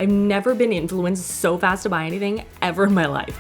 I've never been influenced so fast to buy anything ever in my life.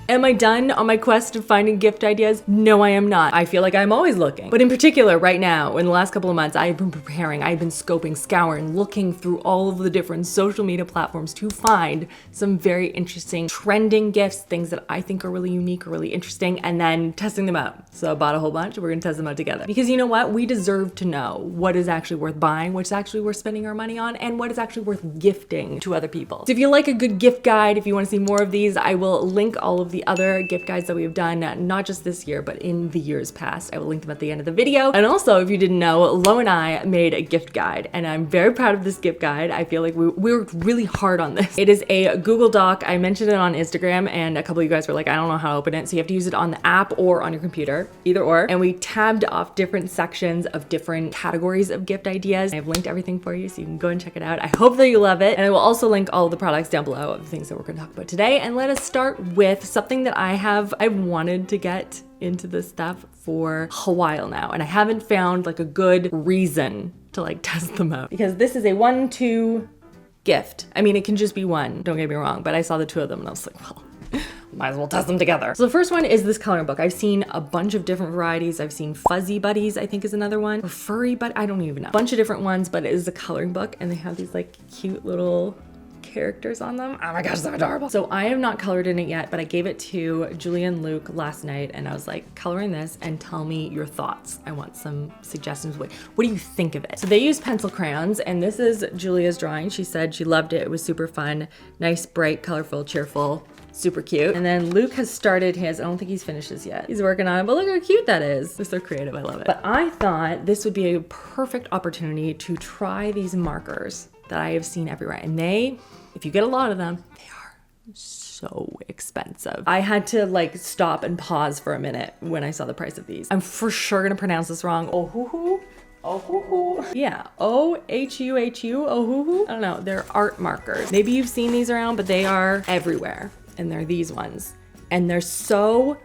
Am I done on my quest of finding gift ideas? No, I am not. I feel like I'm always looking. But in particular, right now, in the last couple of months, I've been preparing, I've been scoping, scouring, looking through all of the different social media platforms to find some very interesting trending gifts, things that I think are really unique or really interesting, and then testing them out. So I bought a whole bunch, we're gonna test them out together. Because you know what? We deserve to know what is actually worth buying, what's actually worth spending our money on, and what is actually worth gifting to other people. So if you like a good gift guide, if you wanna see more of these, I will link all of the other gift guides that we've done, not just this year, but in the years past. I will link them at the end of the video. And also, if you didn't know, Lo and I made a gift guide, and I'm very proud of this gift guide. I feel like we worked really hard on this. It is a Google Doc. I mentioned it on Instagram, and a couple of you guys were like, I don't know how to open it. So you have to use it on the app or on your computer, either or. And we tabbed off different sections of different categories of gift ideas. I've linked everything for you, so you can go and check it out. I hope that you love it. And I will also link all of the products down below of the things that we're gonna talk about today. And let us start with something that I've wanted to get into this stuff for a while now, and I haven't found like a good reason to like test them out, because this is a 1-2 gift. I mean, it can just be one, don't get me wrong, but I saw the two of them and I was like, well, might as well test them together. So the first one is this coloring book. I've seen a bunch of different varieties. I've seen Fuzzy Buddies, I think is another one, or Furry Buddy, I don't even know. A bunch of different ones, but it is a coloring book, and they have these like cute little characters on them. Oh my gosh, they're adorable. So I have not colored in it yet, but I gave it to Julia and Luke last night, and I was like, color in this and tell me your thoughts. I want some suggestions. What do you think of it? So they use pencil crayons, and this is Julia's drawing. She said she loved it. It was super fun. Nice, bright, colorful, cheerful, super cute. And then Luke has started his, I don't think he's finished his yet. He's working on it, but look how cute that is. They're so creative, I love it. But I thought this would be a perfect opportunity to try these markers that I have seen everywhere. And they, if you get a lot of them, they are so expensive. I had to like stop and pause for a minute when I saw the price of these. I'm for sure gonna pronounce this wrong. Ohuhu. Yeah, O-H-U-H-U, Ohuhu. I don't know, they're art markers. Maybe you've seen these around, but they are everywhere. And they're these ones. And they're so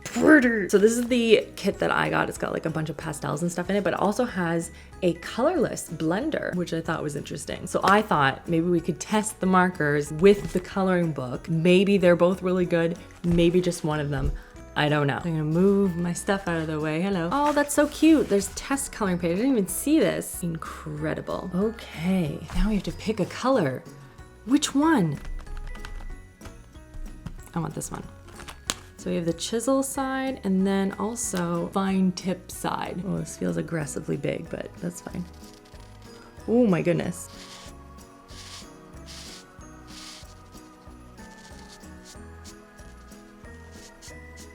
pretty. So this is the kit that I got. It's got like a bunch of pastels and stuff in it, but it also has a colorless blender, which I thought was interesting. So I thought maybe we could test the markers with the coloring book. Maybe they're both really good. Maybe just one of them. I don't know. I'm gonna move my stuff out of the way. Hello. Oh, that's so cute. There's test coloring page. I didn't even see this. Incredible. Okay, now we have to pick a color. Which one? I want this one. So we have the chisel side and then also fine tip side. Oh, this feels aggressively big, but that's fine. Oh my goodness.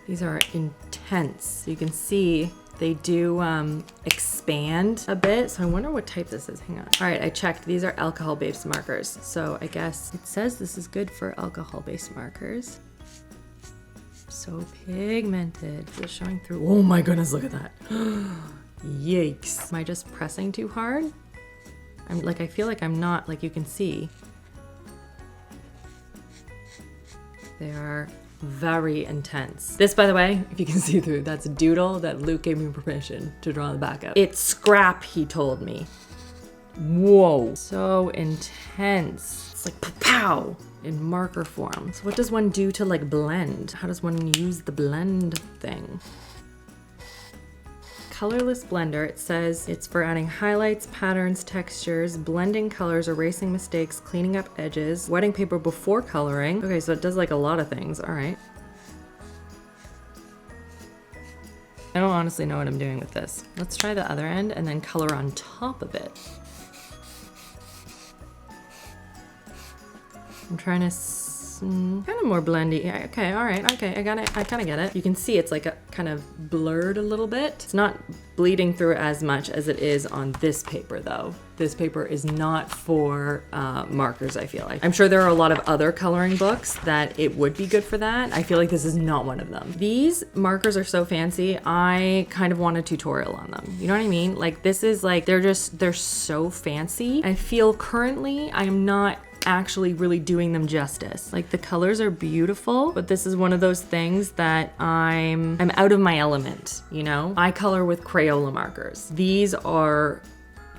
These are intense. You can see they do expand a bit. So I wonder what type this is. Hang on. All right, I checked. These are alcohol-based markers. So I guess it says this is good for alcohol-based markers. So pigmented. Just showing through. Oh my goodness, look at that. Yikes. Am I just pressing too hard? I'm like, I feel like I'm not, like you can see. They are very intense. This, by the way, if you can see through, that's a doodle that Luke gave me permission to draw on the back of. It's scrap, he told me. Whoa. So intense. It's like pow in marker form. So what does one do to like blend? How does one use the blend thing? Colorless blender, it says it's for adding highlights, patterns, textures, blending colors, erasing mistakes, cleaning up edges, wetting paper before coloring. Okay, so it does like a lot of things. All right. I don't honestly know what I'm doing with this. Let's try the other end and then color on top of it. I'm trying to kind of more blendy. Yeah, okay, all right, okay, I got it. I kind of get it. You can see it's like a kind of blurred a little bit. It's not bleeding through as much as it is on this paper though. This paper is not for markers, I feel like. I'm sure there are a lot of other coloring books that it would be good for that. I feel like this is not one of them. These markers are so fancy, I kind of want a tutorial on them. You know what I mean? Like this is like, they're so fancy. I feel currently I am not actually really doing them justice. Like the colors are beautiful, but this is one of those things that I'm out of my element, you know? I color with Crayola markers. These are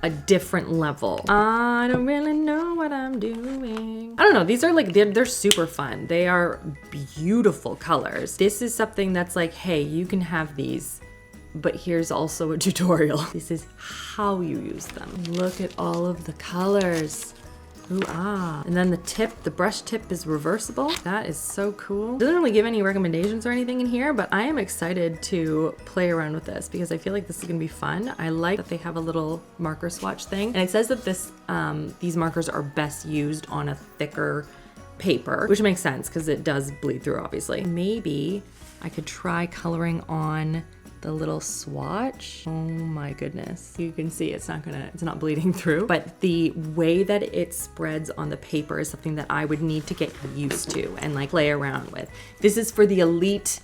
a different level. I don't really know what I'm doing. I don't know, these are like, they're super fun. They are beautiful colors. This is something that's like, hey, you can have these, but here's also a tutorial. This is how you use them. Look at all of the colors. Ooh, ah. And then the tip, the brush tip is reversible. That is so cool. Doesn't really give any recommendations or anything in here, but I am excited to play around with this because I feel like this is gonna be fun. I like that they have a little marker swatch thing. And it says that these markers are best used on a thicker paper, which makes sense because it does bleed through, obviously. Maybe I could try coloring on the little swatch. Oh my goodness. You can see it's not bleeding through, but the way that it spreads on the paper is something that I would need to get used to and like play around with. This is for the elite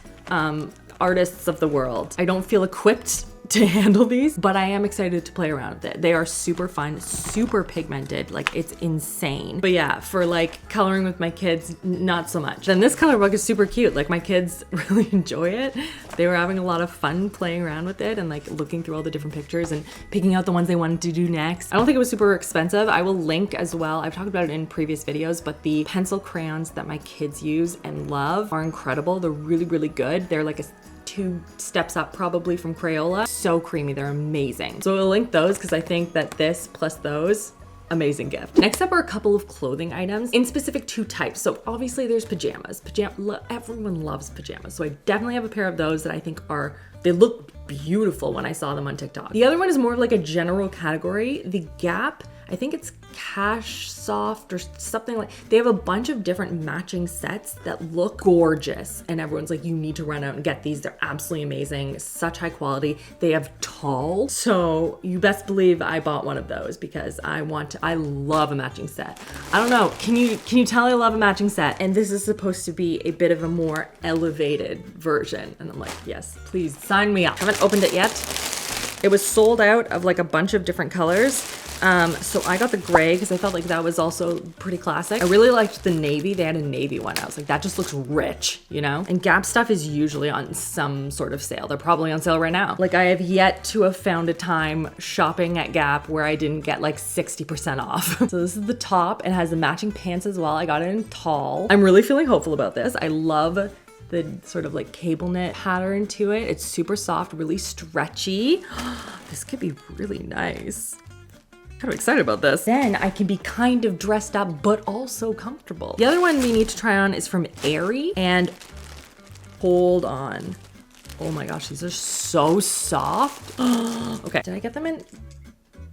artists of the world. I don't feel equipped to handle these, but I am excited to play around with it. They are super fun, super pigmented, like it's insane. But yeah, for like coloring with my kids, not so much. Then this color book is super cute. Like my kids really enjoy it. They were having a lot of fun playing around with it and like looking through all the different pictures and picking out the ones they wanted to do next. I don't think it was super expensive. I will link as well. I've talked about it in previous videos, but the pencil crayons that my kids use and love are incredible. They're really, really good. They're like 2 steps up probably from Crayola. So creamy, they're amazing. So we'll link those because I think that this plus those, amazing gift. Next up are a couple of clothing items in specific 2 types. So obviously there's pajamas. Everyone loves pajamas. So I definitely have a pair of those that I think they look beautiful when I saw them on TikTok. The other one is more of like a general category. The Gap, I think it's CashSoft or something like, they have a bunch of different matching sets that look gorgeous and everyone's like, you need to run out and get these. They're absolutely amazing, such high quality. They have tall, so you best believe I bought one of those because I love a matching set. I don't know, can you tell I love a matching set? And this is supposed to be a bit of a more elevated version. And I'm like, yes, please sign me up. Haven't opened it yet. It was sold out of like a bunch of different colors. So I got the gray because I felt like that was also pretty classic. I really liked the navy. They had a navy one. I was like, that just looks rich, you know? And Gap stuff is usually on some sort of sale. They're probably on sale right now. Like I have yet to have found a time shopping at Gap where I didn't get like 60% off. So this is the top. It has the matching pants as well. I got it in tall. I'm really feeling hopeful about this. I love the sort of like cable knit pattern to it. It's super soft, really stretchy. This could be really nice. Kind of excited about this. Then I can be kind of dressed up, but also comfortable. The other one we need to try on is from Aerie, and hold on. Oh my gosh, these are so soft. Okay, did I get them in?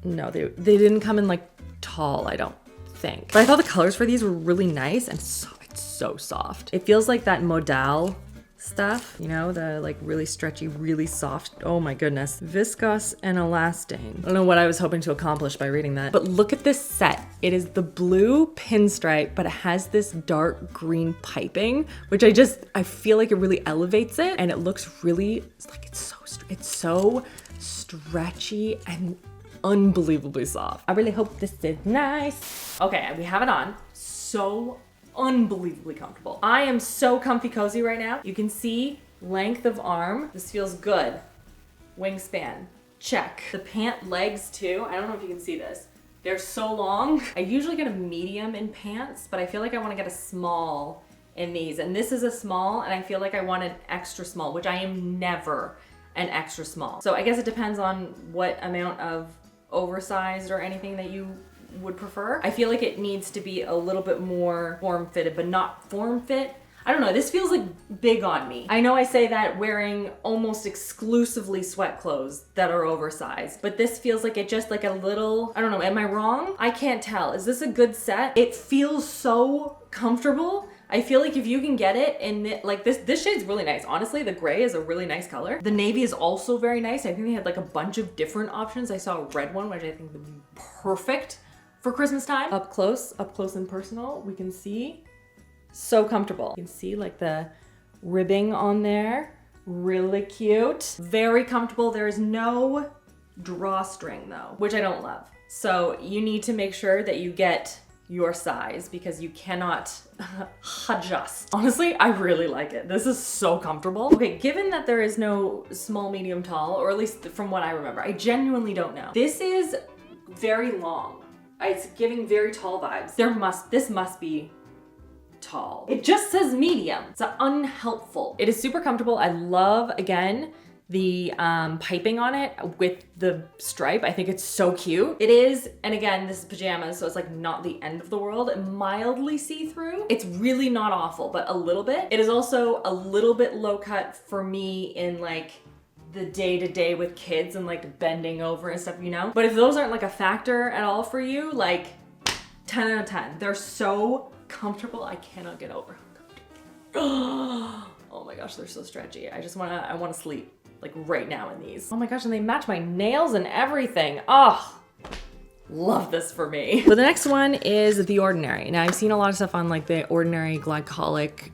No, they didn't come in like tall, I don't think. But I thought the colors for these were really nice and it's so soft. It feels like that modal stuff, you know, the like really stretchy, really soft. Oh my goodness. Viscose and elastane. I don't know what I was hoping to accomplish by reading that, but look at this set. It is the blue pinstripe, but it has this dark green piping, which I feel like it really elevates it, and it looks really, it's so stretchy and unbelievably soft. I really hope this is nice. Okay, we have it on. So unbelievably comfortable. I am so comfy cozy right now. You can see length of arm. This feels good. Wingspan, check. The pant legs too. I don't know if you can see this. They're so long. I usually get a medium in pants, but I feel like I want to get a small in these. And this is a small, and I feel like I want an extra small, which I am never an extra small. So I guess it depends on what amount of oversized or anything that you would prefer. I feel like it needs to be a little bit more form-fitted, but not form-fit. I don't know, this feels like big on me. I know I say that wearing almost exclusively sweat clothes that are oversized, but this feels like it just like a little, I don't know, am I wrong? I can't tell. Is this a good set? It feels so comfortable. I feel like if you can get it in like this shade's really nice. Honestly, the gray is a really nice color. The navy is also very nice. I think they had like a bunch of different options. I saw a red one, which I think would be perfect for Christmas time. Up close and personal, we can see, so comfortable. You can see like the ribbing on there, really cute. Very comfortable. There is no drawstring though, which I don't love. So you need to make sure that you get your size because you cannot adjust. Honestly, I really like it. This is so comfortable. Okay, given that there is no small, medium, tall, or at least from what I remember, I genuinely don't know. This is very long. It's giving very tall vibes. This must be tall. It just says medium. It's unhelpful. It is super comfortable. I love, again, the piping on it with the stripe. I think it's so cute. It is, and again, this is pajamas, so it's like not the end of the world. Mildly see-through. It's really not awful, but a little bit. It is also a little bit low cut for me in like the day-to-day with kids and like bending over and stuff, you know? But if those aren't like a factor at all for you, like 10 out of 10. They're so comfortable. I cannot get over how comfortable. Oh my gosh, they're so stretchy. I wanna sleep like right now in these. Oh my gosh, and they match my nails and everything. Oh, love this for me. So the next one is The Ordinary. Now I've seen a lot of stuff on like The Ordinary glycolic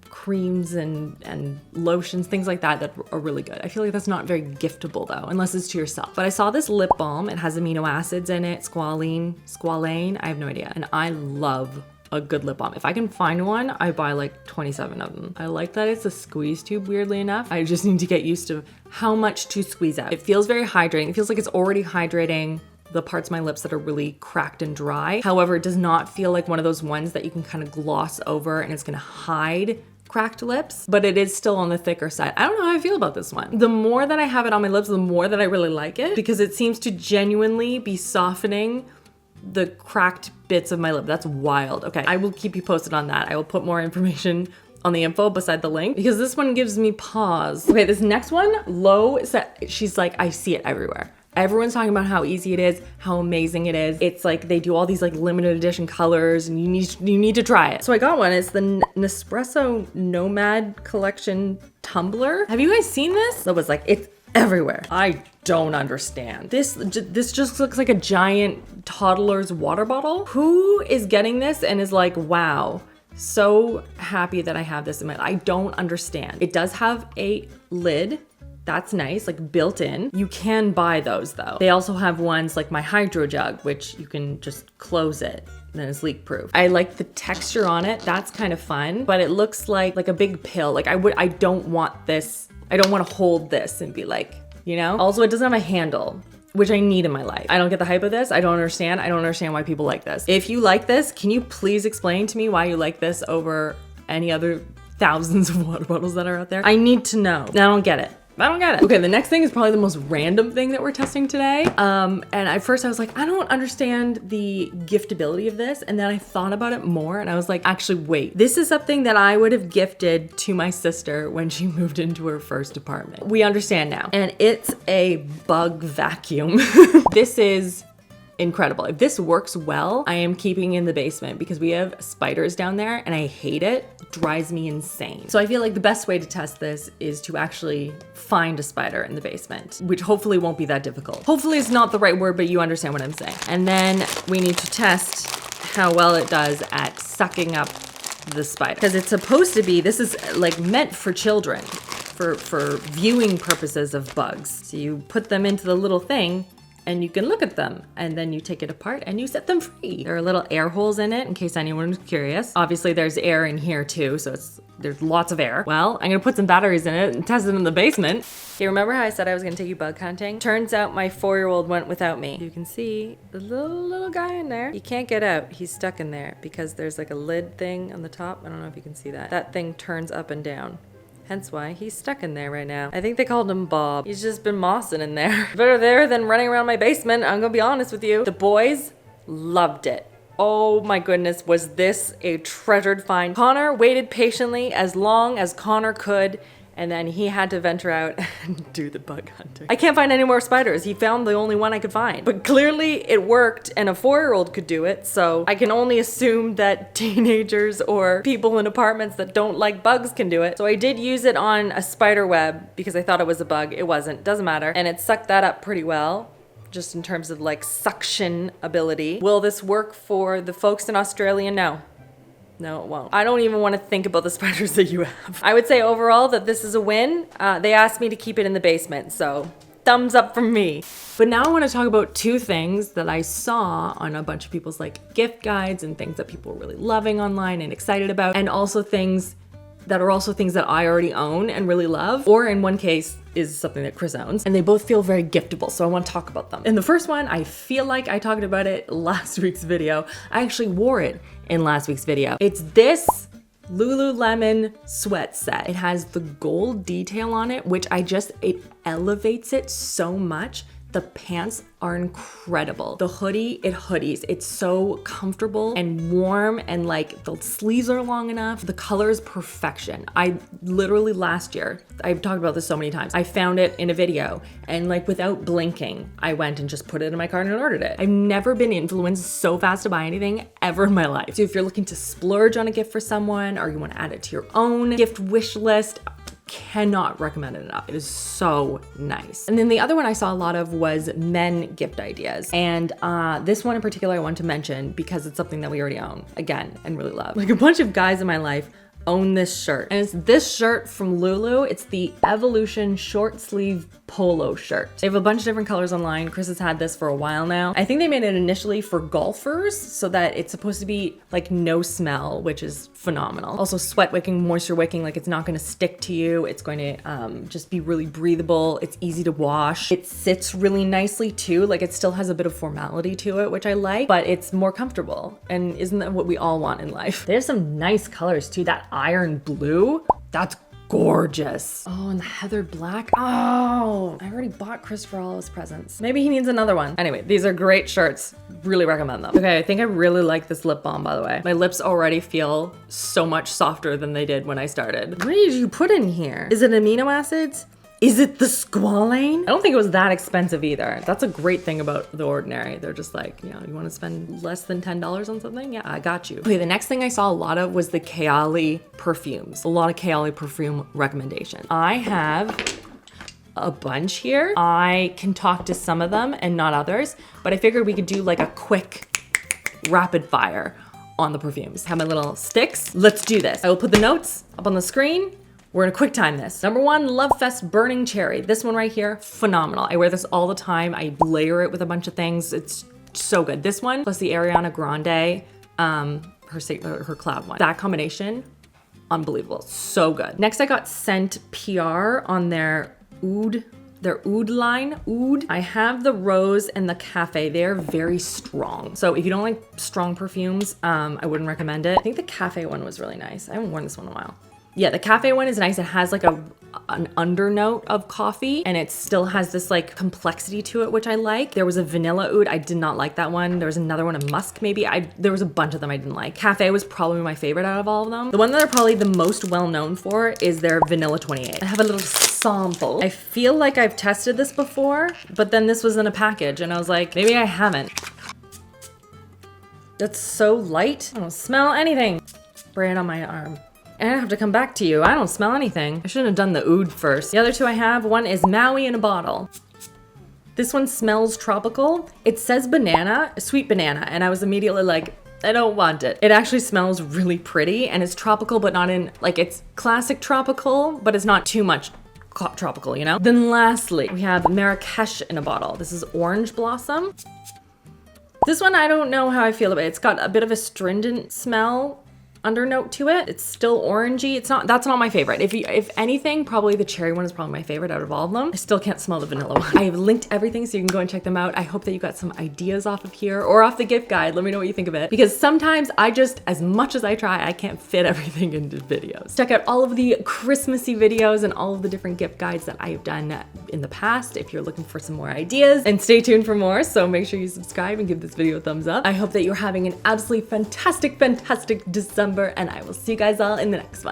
creams and lotions, things like that are really good. I feel like that's not very giftable though, unless it's to yourself. But I saw this lip balm. It has amino acids in it, squalane, I have no idea. And I love a good lip balm. If I can find one, I buy like 27 of them. I like that it's a squeeze tube, weirdly enough. I just need to get used to how much to squeeze out. It feels very hydrating. It feels like it's already hydrating the parts of my lips that are really cracked and dry. However, it does not feel like one of those ones that you can kind of gloss over and it's gonna hide cracked lips, but it is still on the thicker side. I don't know how I feel about this one. The more that I have it on my lips, the more that I really like it because it seems to genuinely be softening the cracked bits of my lip. That's wild. Okay, I will keep you posted on that. I will put more information on the info beside the link because this one gives me pause. Okay, this next one, Low, she's like, I see it everywhere. Everyone's talking about how easy it is, how amazing it is. It's like they do all these like limited edition colors and you need to try it. So I got one. It's the Nespresso Nomad Collection Tumbler. Have you guys seen this? That was like, it's everywhere. I don't understand. This just looks like a giant toddler's water bottle. Who is getting this and is like, wow, so happy that I have this in my life. I don't understand. It does have a lid. That's nice, like built in. You can buy those though. They also have ones like my hydro jug, which you can just close it, then it's leak proof. I like the texture on it. That's kind of fun, but it looks like a big pill. Like I don't want this. I don't want to hold this and be like, you know? Also, it doesn't have a handle, which I need in my life. I don't get the hype of this. I don't understand. I don't understand why people like this. If you like this, can you please explain to me why you like this over any other thousands of water bottles that are out there? I need to know. I don't get it. I don't get it. Okay, the next thing is probably the most random thing that we're testing today. And at first I was like, I don't understand the giftability of this. And then I thought about it more and I was like, actually, wait, this is something that I would have gifted to my sister when she moved into her first apartment. We understand now. And it's a bug vacuum. This is incredible. If this works well, I am keeping it in the basement because we have spiders down there and I hate it. It drives me insane. So I feel like the best way to test this is to actually find a spider in the basement, which hopefully won't be that difficult. Hopefully it's not the right word, but you understand what I'm saying. And then we need to test how well it does at sucking up the spider. Because it's supposed to be, this is like meant for children, for viewing purposes of bugs. So you put them into the little thing and you can look at them and then you take it apart and you set them free. There are little air holes in it in case anyone's curious. Obviously there's air in here too, so there's lots of air. Well, I'm gonna put some batteries in it and test it in the basement. Okay, remember how I said I was gonna take you bug hunting? Turns out my 4-year-old went without me. You can see the little guy in there. He can't get out, he's stuck in there because there's like a lid thing on the top. I don't know if you can see that. That thing turns up and down. Hence why he's stuck in there right now. I think they called him Bob. He's just been mossing in there. Better there than running around my basement, I'm gonna be honest with you. The boys loved it. Oh my goodness, was this a treasured find. Connor waited patiently as long as Connor could, and then he had to venture out and do the bug hunting. I can't find any more spiders. He found the only one I could find. But clearly it worked and a 4-year-old could do it, so I can only assume that teenagers or people in apartments that don't like bugs can do it. So I did use it on a spider web because I thought it was a bug. It wasn't, doesn't matter. And it sucked that up pretty well, just in terms of like suction ability. Will this work for the folks in Australia? No. No, it won't. I don't even want to think about the spiders that you have. I would say overall that this is a win. They asked me to keep it in the basement, so thumbs up from me. But now I want to talk about 2 things that I saw on a bunch of people's like gift guides and things that people were really loving online and excited about, and also things that are also things that I already own and really love, or in one case, is something that Chris owns, and they both feel very giftable, so I want to talk about them. And the first one, I feel like I talked about it last week's video. I actually wore it in last week's video. It's this Lululemon sweat set. It has the gold detail on it, which it elevates it so much. The pants are incredible. The hoodie, it hoodies. It's so comfortable and warm, and like the sleeves are long enough. The color is perfection. I literally last year, I've talked about this so many times, I found it in a video and like without blinking, I went and just put it in my cart and ordered it. I've never been influenced so fast to buy anything ever in my life. So if you're looking to splurge on a gift for someone, or you want to add it to your own gift wish list, cannot recommend it enough. It is so nice. And then the other one I saw a lot of was men gift ideas. And this one in particular I want to mention because it's something that we already own, again, and really love. Like a bunch of guys in my life own this shirt. And it's this shirt from Lulu. It's the Evolution short sleeve polo shirt. They have a bunch of different colors online. Chris has had this for a while now. I think they made it initially for golfers so that it's supposed to be like no smell, which is phenomenal. Also sweat wicking, moisture wicking, like it's not gonna stick to you. It's going to just be really breathable. It's easy to wash. It sits really nicely too. Like it still has a bit of formality to it, which I like, but it's more comfortable. And isn't that what we all want in life? There's some nice colors too. That iron blue, that's gorgeous. Oh, and the heather black. Oh, I already bought Chris for all his presents. Maybe he needs another one. Anyway, these are great shirts. Really recommend them. Okay, I think I really like this lip balm, by the way. My lips already feel so much softer than they did when I started. What did you put in here? Is it amino acids? Is it the Squalane? I don't think it was that expensive either. That's a great thing about The Ordinary. They're just like, you know, you want to spend less than $10 on something? Yeah, I got you. Okay, the next thing I saw a lot of was the Kayali perfumes. A lot of Kayali perfume recommendations. I have a bunch here. I can talk to some of them and not others, but I figured we could do like a quick rapid fire on the perfumes. Have my little sticks. Let's do this. I will put the notes up on the screen. We're gonna quick time this. Number one, Love Fest Burning Cherry. This one right here, phenomenal. I wear this all the time. I layer it with a bunch of things. It's so good. This one, plus the Ariana Grande, her cloud one. That combination, unbelievable, so good. Next I got Scent PR on their Oud line. Oud. I have the Rose and the Cafe. They're very strong. So if you don't like strong perfumes, I wouldn't recommend it. I think the Cafe one was really nice. I haven't worn this one in a while. Yeah, the Cafe one is nice. It has like an undernote of coffee, and it still has this like complexity to it, which I like. There was a vanilla oud. I did not like that one. There was another one, a musk maybe. There was a bunch of them I didn't like. Cafe was probably my favorite out of all of them. The one that they're probably the most well known for is their Vanilla 28. I have a little sample. I feel like I've tested this before, but then this was in a package and I was like, maybe I haven't. That's so light. I don't smell anything. Spray it on my arm. And I have to come back to you. I don't smell anything. I shouldn't have done the oud first. The other two I have, one is Maui in a bottle. This one smells tropical. It says banana, sweet banana, and I was immediately like, I don't want it. It actually smells really pretty, and it's tropical, but not in, like, it's classic tropical, but it's not too much tropical, you know? Then lastly, we have Marrakesh in a bottle. This is Orange Blossom. This one, I don't know how I feel about it. It's got a bit of a stringent smell undernote to it. It's still orangey. That's not my favorite. If anything, probably the cherry one is probably my favorite out of all of them. I still can't smell the vanilla one. I have linked everything so you can go and check them out. I hope that you got some ideas off of here or off the gift guide. Let me know what you think of it, because sometimes as much as I try, I can't fit everything into videos. Check out all of the Christmassy videos and all of the different gift guides that I have done in the past if you're looking for some more ideas, and stay tuned for more. So make sure you subscribe and give this video a thumbs up. I hope that you're having an absolutely fantastic December, and I will see you guys all in the next one.